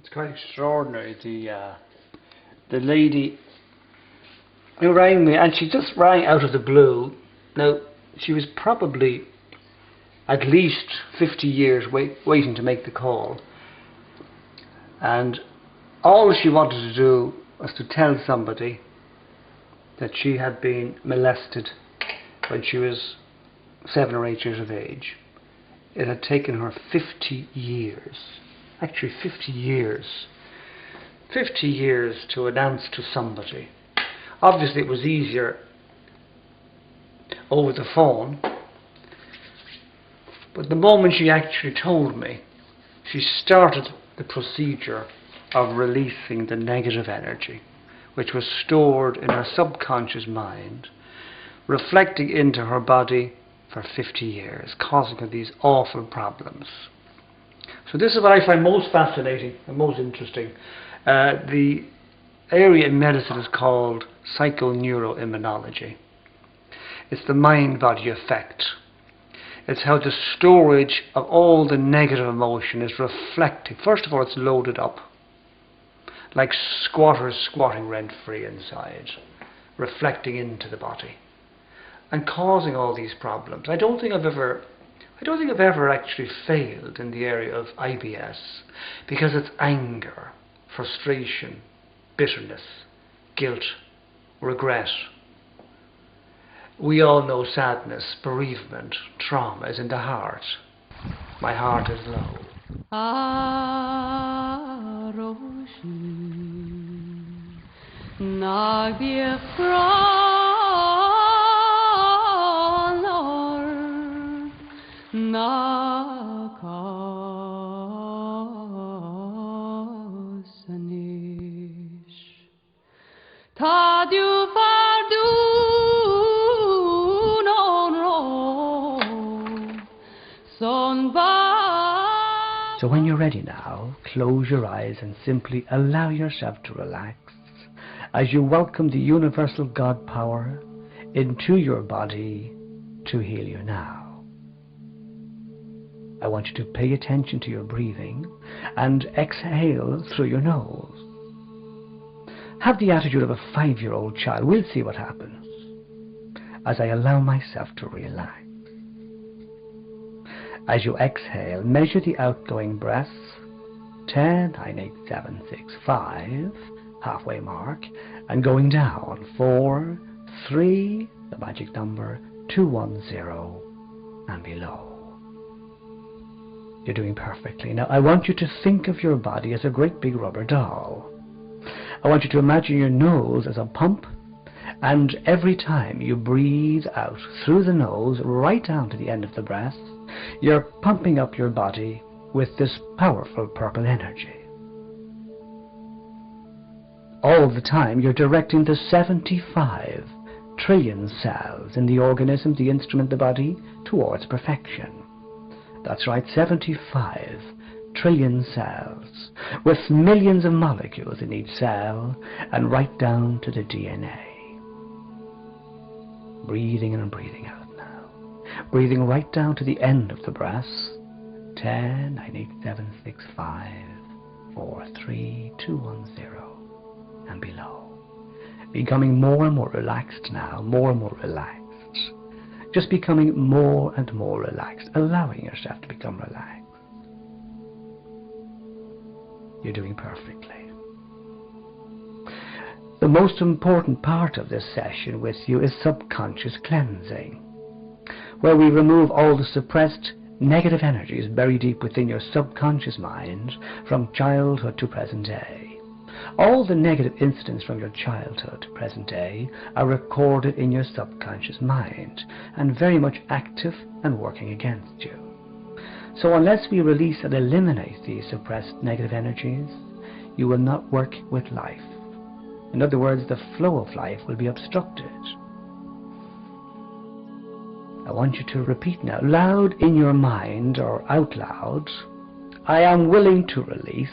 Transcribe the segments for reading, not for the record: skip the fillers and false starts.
It's quite extraordinary. The lady who rang me, and she just rang out of the blue. Now, she was probably at least 50 years waiting to make the call. And all she wanted to do was to tell somebody that she had been molested when she was 7 or 8 years of age. It had taken her 50 years, actually 50 years, 50 years to announce to somebody. Obviously it was easier over the phone, but the moment she actually told me, she started the procedure of releasing the negative energy which was stored in her subconscious mind, reflecting into her body for 50 years, causing her these awful problems. So this is what I find most fascinating and most interesting. The area in medicine is called psychoneuroimmunology. It's the mind-body effect. It's how the storage of all the negative emotion is reflecting. First of all, it's loaded up, like squatters squatting rent-free inside, reflecting into the body and causing all these problems. I don't think I've ever actually failed in the area of IBS, because it's anger, frustration, bitterness, guilt, regret. We all know sadness, bereavement, trauma is in the heart. My heart is low. So when you're ready now, close your eyes and simply allow yourself to relax as you welcome the universal God power into your body to heal you now. I want you to pay attention to your breathing and exhale through your nose. Have the attitude of a 5-year-old child. We'll see what happens as I allow myself to relax. As you exhale, measure the outgoing breaths. 10, 9, 8, 7, 6, 5, halfway mark, and going down. 4, 3, the magic number, 2, 1, 0, and below. You're doing perfectly. Now I want you to think of your body as a great big rubber doll. I want you to imagine your nose as a pump, and every time you breathe out through the nose right down to the end of the breath, you're pumping up your body with this powerful purple energy. All the time you're directing the 75 trillion cells in the organism, the instrument, the body, towards perfection. That's right, 75 trillion cells, with millions of molecules in each cell, and right down to the DNA. Breathing in and breathing out now. Breathing right down to the end of the breath. 10, 9, 8, 7, 6, 5, 4, 3, 2, 1, 0, and below. Becoming more and more relaxed now, more and more relaxed. Just becoming more and more relaxed, allowing yourself to become relaxed. You're doing perfectly. The most important part of this session with you is subconscious cleansing, where we remove all the suppressed negative energies buried deep within your subconscious mind from childhood to present day. All the negative incidents from your childhood to present day are recorded in your subconscious mind and very much active and working against you. So unless we release and eliminate these suppressed negative energies, you will not work with life. In other words, the flow of life will be obstructed. I want you to repeat now, loud in your mind or out loud, I am willing to release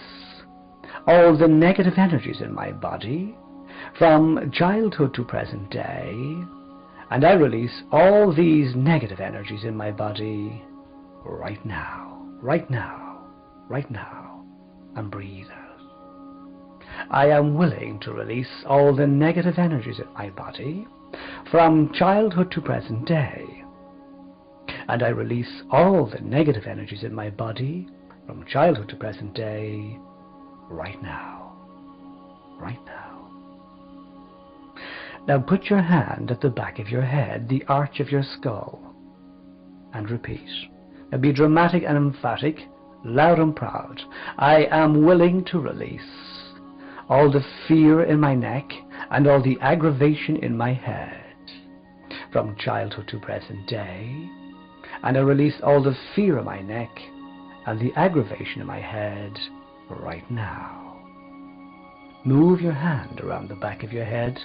all the negative energies in my body from childhood to present day, and I release all these negative energies in my body right now, right now, right now, and breathe out. I am willing to release all the negative energies in my body from childhood to present day. And I release all the negative energies in my body from childhood to present day right now. Right now. Now put your hand at the back of your head, the arch of your skull, and repeat. Now be dramatic and emphatic, loud and proud. I am willing to release all the fear in my neck and all the aggravation in my head from childhood to present day, and I release all the fear in my neck and the aggravation in my head right now. Move your hand around the back of your head,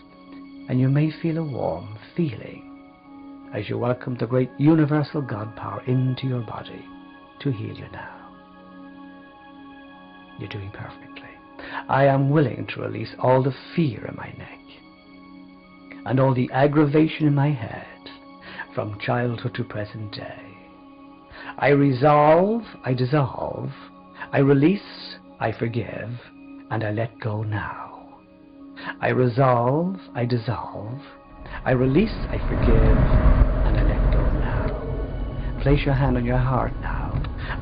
and you may feel a warm feeling as you welcome the great universal God power into your body to heal you now. You're doing perfectly. I am willing to release all the fear in my neck and all the aggravation in my head from childhood to present day. I resolve, I dissolve, I release, I forgive, and I let go now. I resolve, I dissolve, I release, I forgive, and I let go now. Place your hand on your heart now.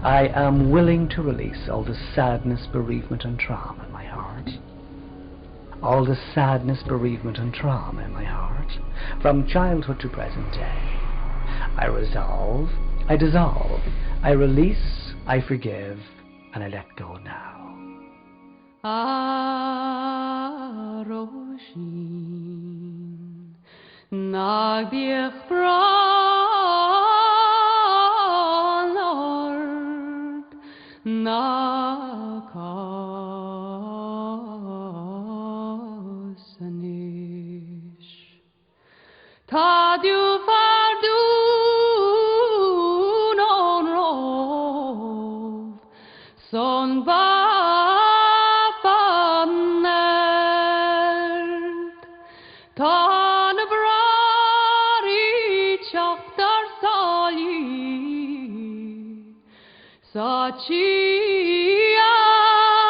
I am willing to release all the sadness, bereavement, and trauma in my heart. All the sadness, bereavement, and trauma in my heart from childhood to present day. I resolve, I dissolve, I release, I forgive, and I let go now. Aroshin Nagbiech Lord Nakasanish Tadu Fardu Non Rov Son Tan brari chaktar sali sachi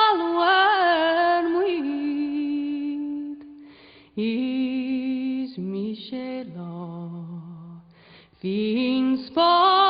alwen muid is Michela fin spa